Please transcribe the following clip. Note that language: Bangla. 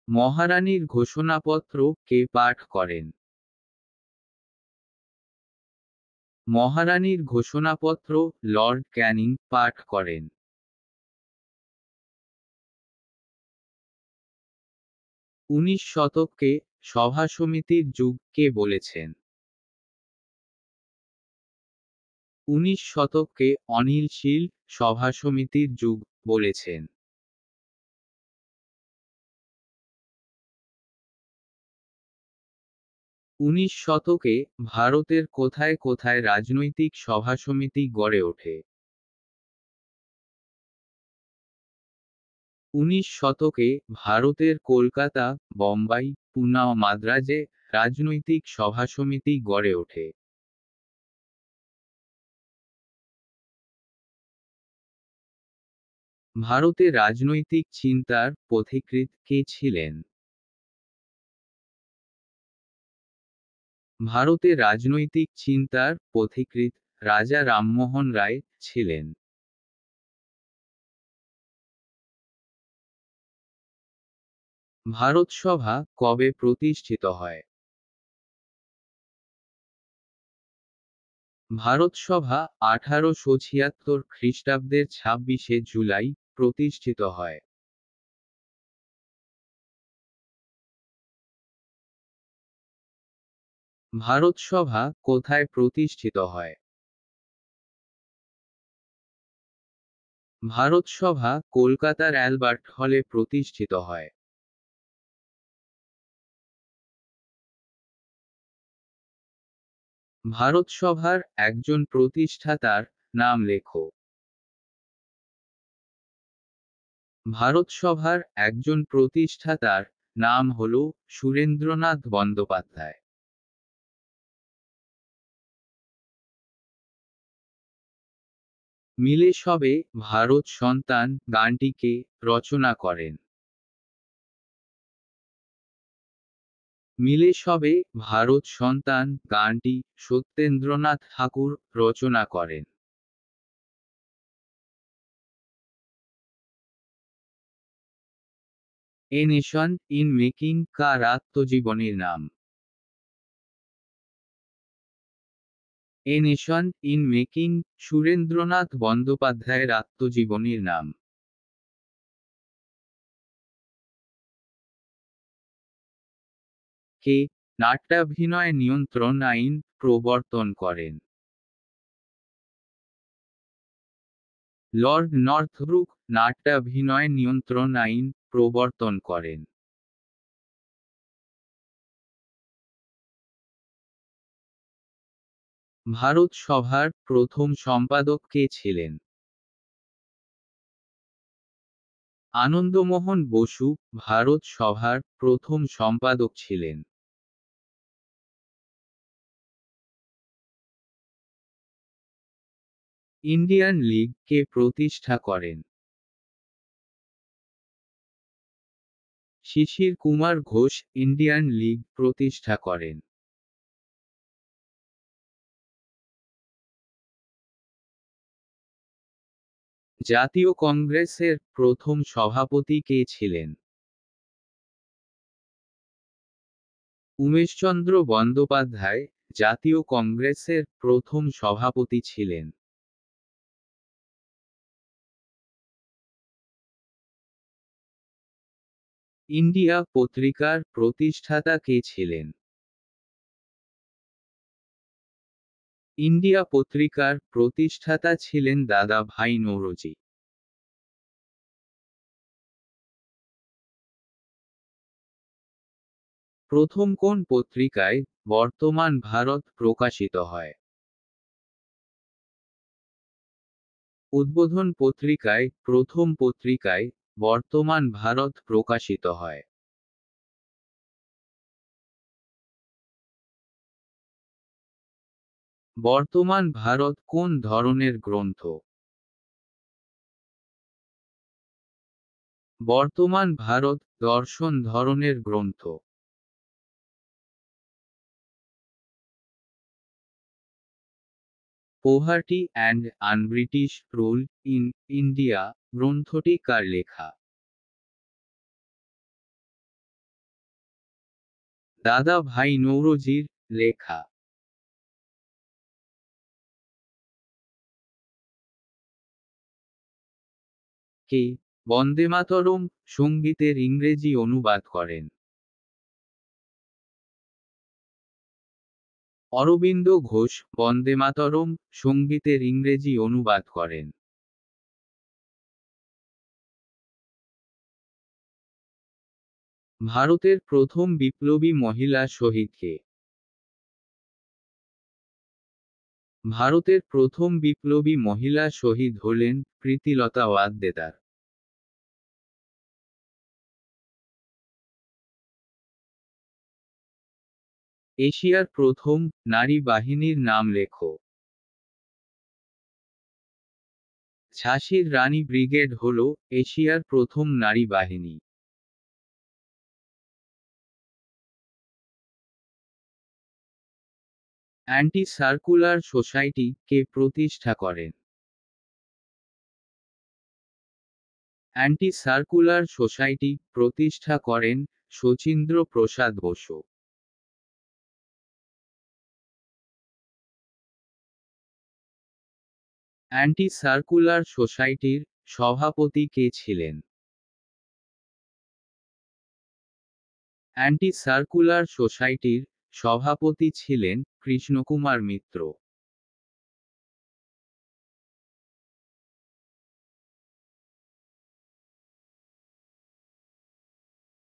মহারানীর ঘোষণাপত্র কে পাঠ করেন? মহারানীর ঘোষণাপত্র লর্ড ক্যানিং পাঠ করেন। 19 শতককে সভা-সমিতির যুগ কে বলেছেন? 19 শতককে অনিল শীল সভা-সমিতির যুগ বলেছেন। 19 শতকে ভারতের কোথায় কোথায় রাজনৈতিক সভা-সমিতি গড়ে ওঠে? 19 শতকে ভারতের কলকাতা, বোম্বাই, পুনা ও মাদ্রাজে রাজনৈতিক সভা-সমিতি গড়ে ওঠে। ভারতে রাজনৈতিক চিন্তার পথিকৃৎ কে ছিলেন? ভারতে রাজনৈতিক চিন্তার পথিকৃৎ রাজা রামমোহন রায় ছিলেন। ভারত সভা কবে প্রতিষ্ঠিত হয়? ভারত সভা 1876 খ্রিস্টাব্দের 26 জুলাই প্রতিষ্ঠিত হয়। ভারত সভা কোথায় প্রতিষ্ঠিত হয়? ভারত সভা কলকাতার অ্যালবার্ট হলে প্রতিষ্ঠিত হয়। ভারত সভার একজন প্রতিষ্ঠাতার নাম লেখো। ভারত সভার একজন প্রতিষ্ঠাতার নাম হল সুরেন্দ্রনাথ বন্দ্যোপাধ্যায়। মিলে সবে ভারত সন্তান গানটিকে রচনা করেন? মিলে সবে ভারত সন্তান গানটি সত্যেন্দ্রনাথ ঠাকুর রচনা করেন। এ নেশন ইন মেকিং কার আত্মজীবনীর নাম? A nation in making Surendranath বন্দ্যোপাধ্যায়ের আত্মজীবনীর নাম। কে নাট্যাভিনয় নিয়ন্ত্রণ আইন প্রবর্তন করেন? লর্ড নর্থব্রুক নাট্যাভিনয় নিয়ন্ত্রণ আইন প্রবর্তন করেন। ভারত সভার প্রথম সম্পাদক কে ছিলেন? আনন্দমোহন বসু ভারত সভার প্রথম সম্পাদক ছিলেন। ইন্ডিয়ান লীগ কে প্রতিষ্ঠা করেন? শিশির কুমার ঘোষ ইন্ডিয়ান লীগ প্রতিষ্ঠা করেন। জাতীয় কংগ্রেসের প্রথম সভাপতি কে ছিলেন? উমেশচন্দ্র বন্দ্যোপাধ্যায় জাতীয় কংগ্রেসের প্রথম সভাপতি ছিলেন। ইন্ডিয়া পত্রিকার প্রতিষ্ঠাতা কে ছিলেন? ইন্ডিয়া পত্রিকার প্রতিষ্ঠাতা ছিলেন দাদা ভাই নৌরোজি। প্রথম কোন পত্রিকায় বর্তমান ভারত প্রকাশিত হয়? উদ্বোধন পত্রিকায় প্রথম পত্রিকায় বর্তমান ভারত প্রকাশিত হয়। বর্তমান ভারত কোন ধরনের গ্রন্থ? বর্তমান ভারত দর্শন ধরনের গ্রন্থ। Poverty and un-British rule in India গ্রন্থটি কার লেখা? দাদা ভাই নৌরোজির লেখা। কে বন্দেমাতরম সঙ্গীতের ইংরেজি অনুবাদ করেন? অরবিন্দ ঘোষ বন্দেমাতরম সঙ্গীতের ইংরেজি অনুবাদ করেন। ভারতের প্রথম বিপ্লবী মহিলা শহীদ কে? ভারতের প্রথম বিপ্লবী মহিলা শহীদ হলেন প্রীতিলতা ওয়াদ্দেদার। এশিয়ার প্রথম নারী বাহিনীর নাম লেখো। ঝাঁসির রানী ব্রিগেড হল এশিয়ার প্রথম নারী বাহিনী। অ্যান্টি সার্কুলার সোসাইটি কে প্রতিষ্ঠা করেন? অ্যান্টি সার্কুলার সোসাইটি প্রতিষ্ঠা করেন শচীন্দ্র প্রসাদ বসু। অ্যান্টি সার্কুলার সোসাইটির সভাপতি কে ছিলেন? অ্যান্টি সার্কুলার সোসাইটির সভাপতি ছিলেন কৃষ্ণকুমার মিত্র।